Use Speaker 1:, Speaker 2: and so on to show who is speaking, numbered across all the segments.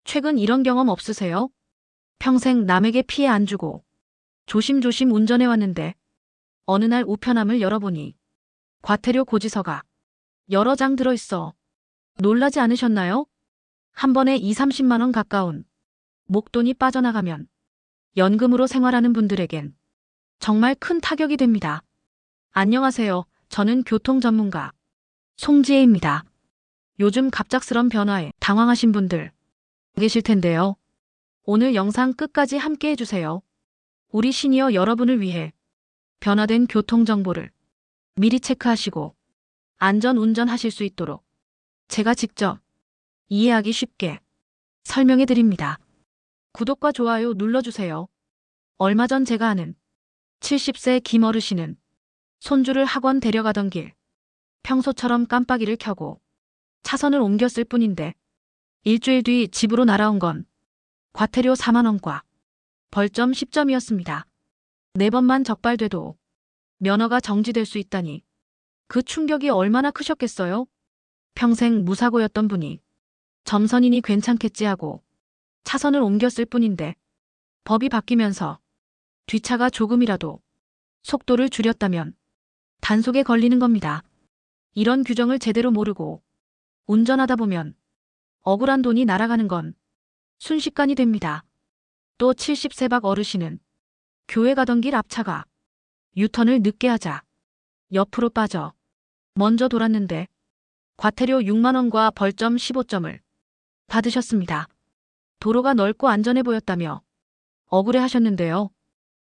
Speaker 1: 최근 이런 경험 없으세요? 평생 남에게 피해 안 주고 조심조심 운전해왔는데 어느 날 우편함을 열어보니 과태료 고지서가 여러 장 들어있어. 놀라지 않으셨나요? 한 번에 2, 30만 원 가까운 목돈이 빠져나가면 연금으로 생활하는 분들에겐 정말 큰 타격이 됩니다. 안녕하세요. 저는 교통 전문가 송지혜입니다. 요즘 갑작스런 변화에 당황하신 분들 계실 텐데요. 오늘 영상 끝까지 함께 해주세요. 우리 시니어 여러분을 위해 변화된 교통 정보를 미리 체크하시고 안전 운전하실 수 있도록 제가 직접 이해하기 쉽게 설명해 드립니다. 구독과 좋아요 눌러주세요. 얼마 전 제가 아는 70세 김어르신은 손주를 학원 데려가던 길 평소처럼 깜빡이를 켜고 차선을 옮겼을 뿐인데 일주일 뒤 집으로 날아온 건 과태료 4만 원과 벌점 10점이었습니다. 4번만 적발돼도 면허가 정지될 수 있다니 그 충격이 얼마나 크셨겠어요? 평생 무사고였던 분이 점선이니 괜찮겠지 하고 차선을 옮겼을 뿐인데 법이 바뀌면서 뒷차가 조금이라도 속도를 줄였다면 단속에 걸리는 겁니다. 이런 규정을 제대로 모르고 운전하다 보면 억울한 돈이 날아가는 건 순식간이 됩니다. 또 70세 박 어르신은 교회 가던 길 앞차가 유턴을 늦게 하자 옆으로 빠져 먼저 돌았는데 과태료 6만 원과 벌점 15점을 받으셨습니다. 도로가 넓고 안전해 보였다며 억울해 하셨는데요.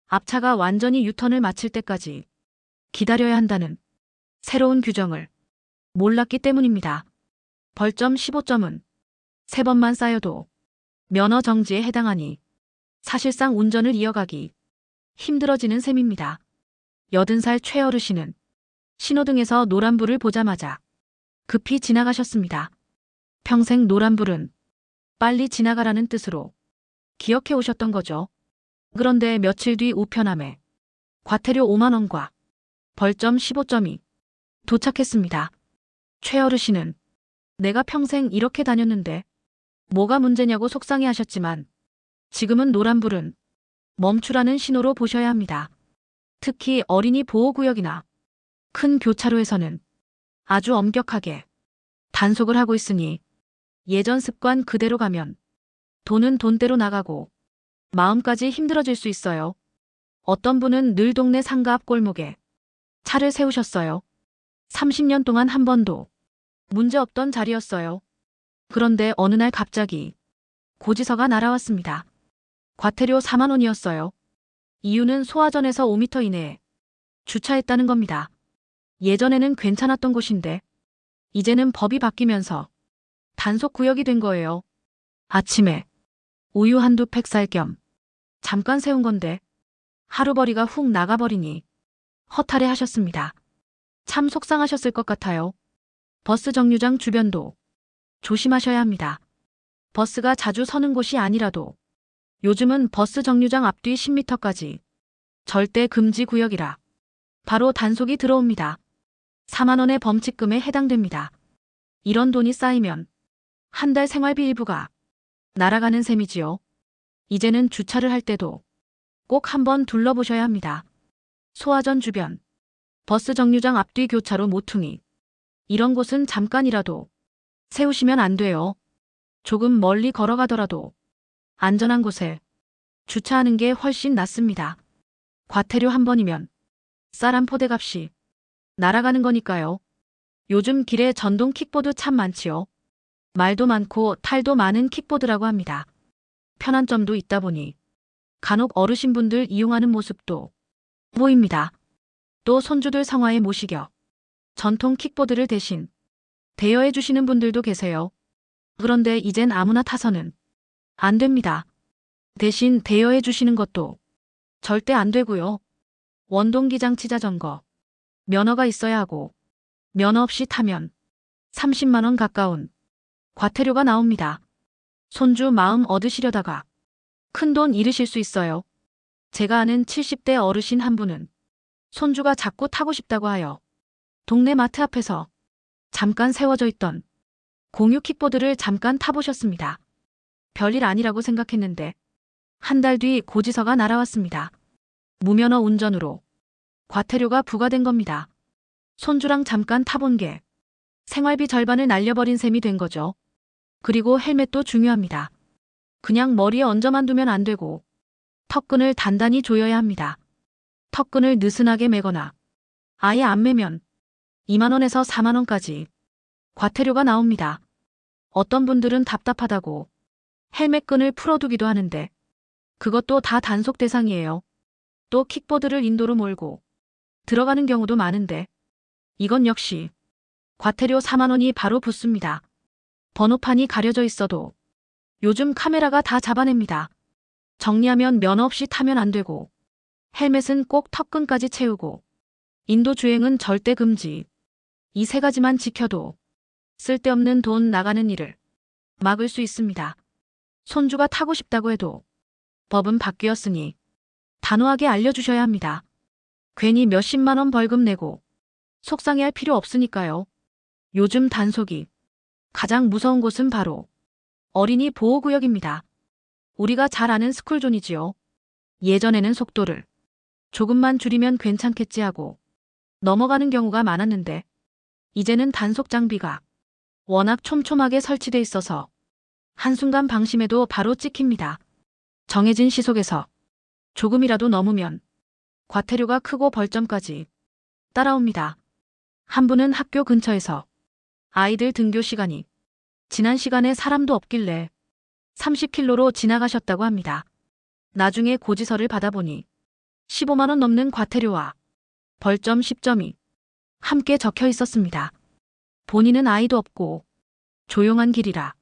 Speaker 1: 앞차가 완전히 유턴을 마칠 때까지 기다려야 한다는 새로운 규정을 몰랐기 때문입니다. 벌점 15점은 3번만 쌓여도 면허 정지에 해당하니 사실상 운전을 이어가기 힘들어지는 셈입니다. 80살 최어르신은 신호등에서 노란불을 보자마자 급히 지나가셨습니다. 평생 노란불은 빨리 지나가라는 뜻으로 기억해 오셨던 거죠. 그런데 며칠 뒤 우편함에 과태료 5만 원과 벌점 15점이 도착했습니다. 최어르신은 내가 평생 이렇게 다녔는데 뭐가 문제냐고 속상해하셨지만 지금은 노란불은 멈추라는 신호로 보셔야 합니다. 특히 어린이 보호구역이나 큰 교차로에서는 아주 엄격하게 단속을 하고 있으니 예전 습관 그대로 가면 돈은 돈대로 나가고 마음까지 힘들어질 수 있어요. 어떤 분은 늘 동네 상가 앞 골목에 차를 세우셨어요. 30년 동안 한 번도 문제 없던 자리였어요. 그런데 어느 날 갑자기 고지서가 날아왔습니다. 과태료 4만 원이었어요. 이유는 소화전에서 5m 이내에 주차했다는 겁니다. 예전에는 괜찮았던 곳인데 이제는 법이 바뀌면서 단속 구역이 된 거예요. 아침에 우유 한두 팩 살 겸 잠깐 세운 건데 하루벌이가 훅 나가버리니 허탈해 하셨습니다. 참 속상하셨을 것 같아요. 버스 정류장 주변도 조심하셔야 합니다. 버스가 자주 서는 곳이 아니라도 요즘은 버스 정류장 앞뒤 10m까지 절대 금지 구역이라 바로 단속이 들어옵니다. 4만 원의 범칙금에 해당됩니다. 이런 돈이 쌓이면 한 달 생활비 일부가 날아가는 셈이지요. 이제는 주차를 할 때도 꼭 한번 둘러보셔야 합니다. 소화전 주변, 버스 정류장 앞뒤 교차로 모퉁이, 이런 곳은 잠깐이라도 세우시면 안 돼요. 조금 멀리 걸어가더라도 안전한 곳에 주차하는 게 훨씬 낫습니다. 과태료 한 번이면 쌀 한 포대 값이 날아가는 거니까요. 요즘 길에 전동 킥보드 참 많지요. 말도 많고 탈도 많은 킥보드라고 합니다. 편한 점도 있다 보니 간혹 어르신분들 이용하는 모습도 보입니다. 또 손주들 성화에 모시겨 전통 킥보드를 대신 대여해 주시는 분들도 계세요. 그런데 이젠 아무나 타서는 안 됩니다. 대신 대여해 주시는 것도 절대 안 되고요. 원동기장치 자전거, 면허가 있어야 하고 면허 없이 타면 30만 원 가까운 과태료가 나옵니다. 손주 마음 얻으시려다가 큰돈 잃으실 수 있어요. 제가 아는 70대 어르신 한 분은 손주가 자꾸 타고 싶다고 하여 동네 마트 앞에서 잠깐 세워져 있던 공유 킥보드를 잠깐 타보셨습니다. 별일 아니라고 생각했는데 한 달 뒤 고지서가 날아왔습니다. 무면허 운전으로 과태료가 부과된 겁니다. 손주랑 잠깐 타본 게 생활비 절반을 날려버린 셈이 된 거죠. 그리고 헬멧도 중요합니다. 그냥 머리에 얹어만 두면 안 되고 턱끈을 단단히 조여야 합니다. 턱끈을 느슨하게 매거나 아예 안 매면 2만 원에서 4만 원까지 과태료가 나옵니다. 어떤 분들은 답답하다고 헬멧끈을 풀어두기도 하는데 그것도 다 단속 대상이에요. 또 킥보드를 인도로 몰고 들어가는 경우도 많은데 이건 역시 과태료 4만 원이 바로 붙습니다. 번호판이 가려져 있어도 요즘 카메라가 다 잡아냅니다. 정리하면 면허 없이 타면 안 되고 헬멧은 꼭 턱끈까지 채우고 인도 주행은 절대 금지. 이 세 가지만 지켜도 쓸데없는 돈 나가는 일을 막을 수 있습니다. 손주가 타고 싶다고 해도 법은 바뀌었으니 단호하게 알려주셔야 합니다. 괜히 몇십만 원 벌금 내고 속상해할 필요 없으니까요. 요즘 단속이 가장 무서운 곳은 바로 어린이 보호구역입니다. 우리가 잘 아는 스쿨존이지요. 예전에는 속도를 조금만 줄이면 괜찮겠지 하고 넘어가는 경우가 많았는데 이제는 단속 장비가 워낙 촘촘하게 설치돼 있어서 한순간 방심해도 바로 찍힙니다. 정해진 시속에서 조금이라도 넘으면 과태료가 크고 벌점까지 따라옵니다. 한 분은 학교 근처에서 아이들 등교 시간이 지난 시간에 사람도 없길래 30km로 지나가셨다고 합니다. 나중에 고지서를 받아보니 15만 원 넘는 과태료와 벌점 10점이 함께 적혀 있었습니다. 본인은 아이도 없고 조용한 길이라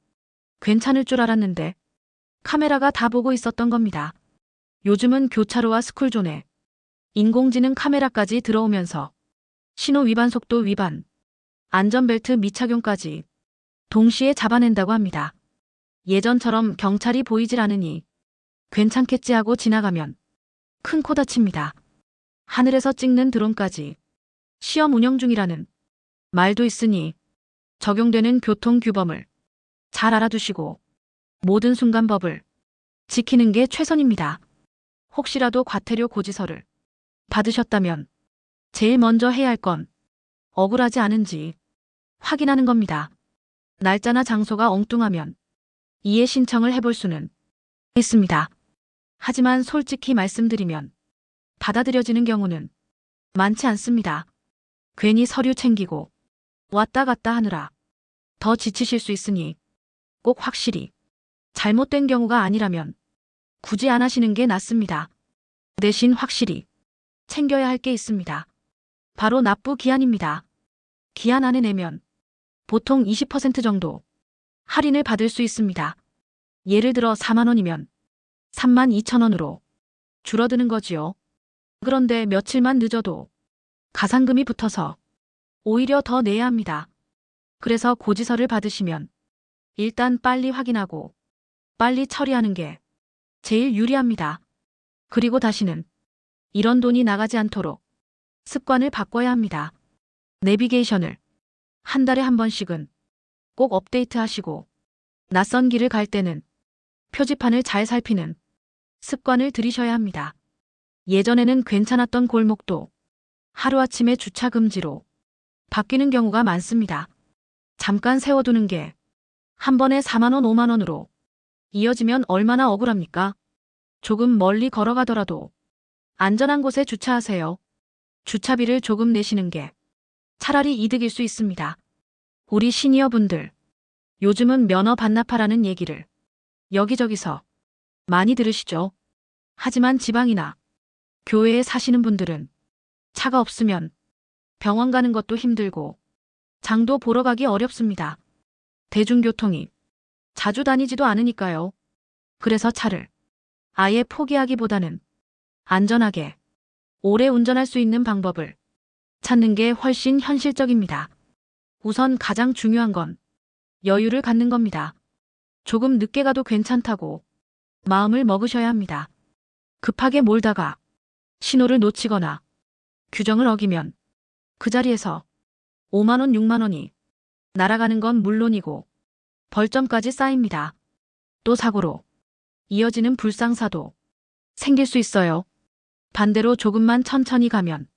Speaker 1: 괜찮을 줄 알았는데 카메라가 다 보고 있었던 겁니다. 요즘은 교차로와 스쿨존에 인공지능 카메라까지 들어오면서 신호 위반, 속도 위반, 안전벨트 미착용까지 동시에 잡아낸다고 합니다. 예전처럼 경찰이 보이질 않으니 괜찮겠지 하고 지나가면 큰 코 다칩니다. 하늘에서 찍는 드론까지 시험 운영 중이라는 말도 있으니 적용되는 교통규범을 잘 알아두시고 모든 순간 법을 지키는 게 최선입니다. 혹시라도 과태료 고지서를 받으셨다면 제일 먼저 해야 할 건 억울하지 않은지 확인하는 겁니다. 날짜나 장소가 엉뚱하면 이해 신청을 해볼 수는 있습니다. 하지만 솔직히 말씀드리면 받아들여지는 경우는 많지 않습니다. 괜히 서류 챙기고 왔다 갔다 하느라 더 지치실 수 있으니 꼭 확실히 잘못된 경우가 아니라면 굳이 안 하시는 게 낫습니다. 대신 확실히 챙겨야 할 게 있습니다. 바로 납부 기한입니다. 기한 안에 내면 보통 20% 정도 할인을 받을 수 있습니다. 예를 들어 4만 원이면 3만 2천 원으로 줄어드는 거지요. 그런데 며칠만 늦어도 가산금이 붙어서 오히려 더 내야 합니다. 그래서 고지서를 받으시면 일단 빨리 확인하고 빨리 처리하는 게 제일 유리합니다. 그리고 다시는 이런 돈이 나가지 않도록 습관을 바꿔야 합니다. 내비게이션을 한 달에 한 번씩은 꼭 업데이트 하시고 낯선 길을 갈 때는 표지판을 잘 살피는 습관을 들이셔야 합니다. 예전에는 괜찮았던 골목도 하루아침에 주차 금지로 바뀌는 경우가 많습니다. 잠깐 세워두는 게 한 번에 4만 원, 5만 원으로 이어지면 얼마나 억울합니까? 조금 멀리 걸어가더라도 안전한 곳에 주차하세요. 주차비를 조금 내시는 게 차라리 이득일 수 있습니다. 우리 시니어분들, 요즘은 면허 반납하라는 얘기를 여기저기서 많이 들으시죠? 하지만 지방이나 교외에 사시는 분들은 차가 없으면 병원 가는 것도 힘들고 장도 보러 가기 어렵습니다. 대중교통이 자주 다니지도 않으니까요. 그래서 차를 아예 포기하기보다는 안전하게 오래 운전할 수 있는 방법을 찾는 게 훨씬 현실적입니다. 우선 가장 중요한 건 여유를 갖는 겁니다. 조금 늦게 가도 괜찮다고 마음을 먹으셔야 합니다. 급하게 몰다가 신호를 놓치거나 규정을 어기면 그 자리에서 5만 원, 6만 원이 날아가는 건 물론이고 벌점까지 쌓입니다. 또 사고로 이어지는 불상사도 생길 수 있어요. 반대로 조금만 천천히 가면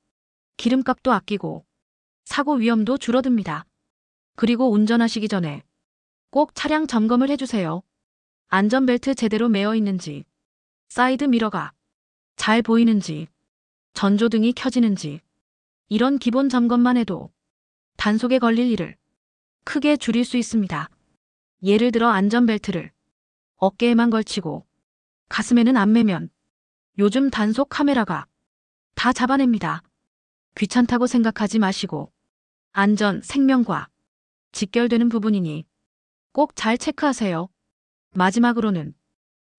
Speaker 1: 기름값도 아끼고 사고 위험도 줄어듭니다. 그리고 운전하시기 전에 꼭 차량 점검을 해주세요. 안전벨트 제대로 매어 있는지, 사이드 미러가 잘 보이는지, 전조등이 켜지는지, 이런 기본 점검만 해도 단속에 걸릴 일을 크게 줄일 수 있습니다. 예를 들어 안전벨트를 어깨에만 걸치고 가슴에는 안 매면 요즘 단속 카메라가 다 잡아냅니다. 귀찮다고 생각하지 마시고 안전, 생명과 직결되는 부분이니 꼭 잘 체크하세요. 마지막으로는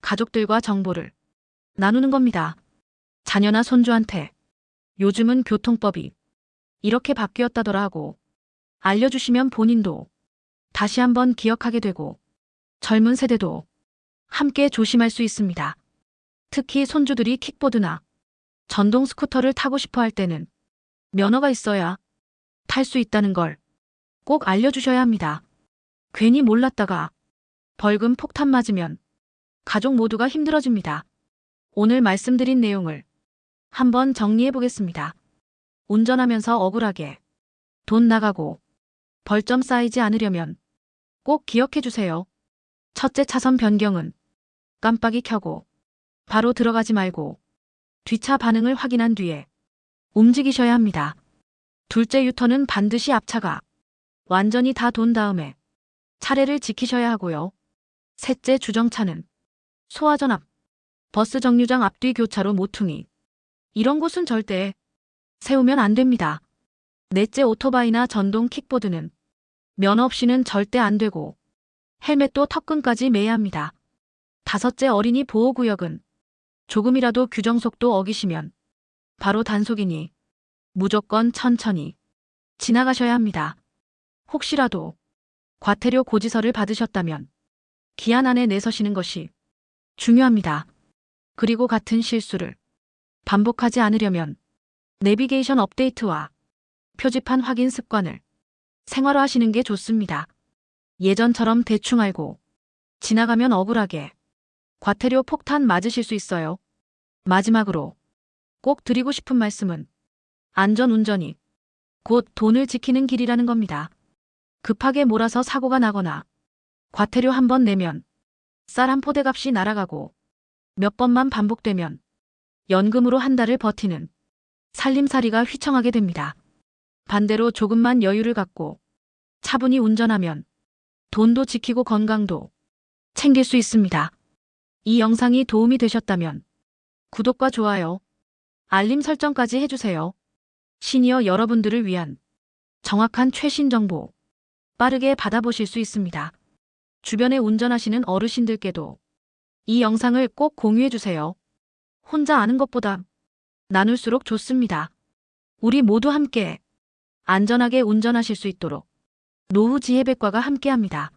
Speaker 1: 가족들과 정보를 나누는 겁니다. 자녀나 손주한테 요즘은 교통법이 이렇게 바뀌었다더라 하고 알려주시면 본인도 다시 한번 기억하게 되고 젊은 세대도 함께 조심할 수 있습니다. 특히 손주들이 킥보드나 전동 스쿠터를 타고 싶어 할 때는 면허가 있어야 탈 수 있다는 걸 꼭 알려주셔야 합니다. 괜히 몰랐다가 벌금 폭탄 맞으면 가족 모두가 힘들어집니다. 오늘 말씀드린 내용을 한번 정리해 보겠습니다. 운전하면서 억울하게 돈 나가고 벌점 쌓이지 않으려면 꼭 기억해 주세요. 첫째, 차선 변경은 깜빡이 켜고 바로 들어가지 말고 뒷차 반응을 확인한 뒤에 움직이셔야 합니다. 둘째, 유턴은 반드시 앞차가 완전히 다 돈 다음에 차례를 지키셔야 하고요. 셋째, 주정차는 소화전 앞, 버스 정류장 앞뒤 교차로 모퉁이, 이런 곳은 절대 세우면 안 됩니다. 넷째, 오토바이나 전동 킥보드는 면허 없이는 절대 안 되고 헬멧도 턱끈까지 매야 합니다. 다섯째, 어린이 보호구역은 조금이라도 규정속도 어기시면 바로 단속이니 무조건 천천히 지나가셔야 합니다. 혹시라도 과태료 고지서를 받으셨다면 기한 안에 내서시는 것이 중요합니다. 그리고 같은 실수를 반복하지 않으려면 내비게이션 업데이트와 표지판 확인 습관을 생활화하시는 게 좋습니다. 예전처럼 대충 알고 지나가면 억울하게 과태료 폭탄 맞으실 수 있어요. 마지막으로 꼭 드리고 싶은 말씀은 안전운전이 곧 돈을 지키는 길이라는 겁니다. 급하게 몰아서 사고가 나거나 과태료 한 번 내면 쌀 한 포대 값이 날아가고 몇 번만 반복되면 연금으로 한 달을 버티는 살림살이가 휘청하게 됩니다. 반대로 조금만 여유를 갖고 차분히 운전하면 돈도 지키고 건강도 챙길 수 있습니다. 이 영상이 도움이 되셨다면 구독과 좋아요, 알림 설정까지 해주세요. 시니어 여러분들을 위한 정확한 최신 정보 빠르게 받아보실 수 있습니다. 주변에 운전하시는 어르신들께도 이 영상을 꼭 공유해주세요. 혼자 아는 것보다 나눌수록 좋습니다. 우리 모두 함께 안전하게 운전하실 수 있도록 노후 지혜백과가 함께합니다.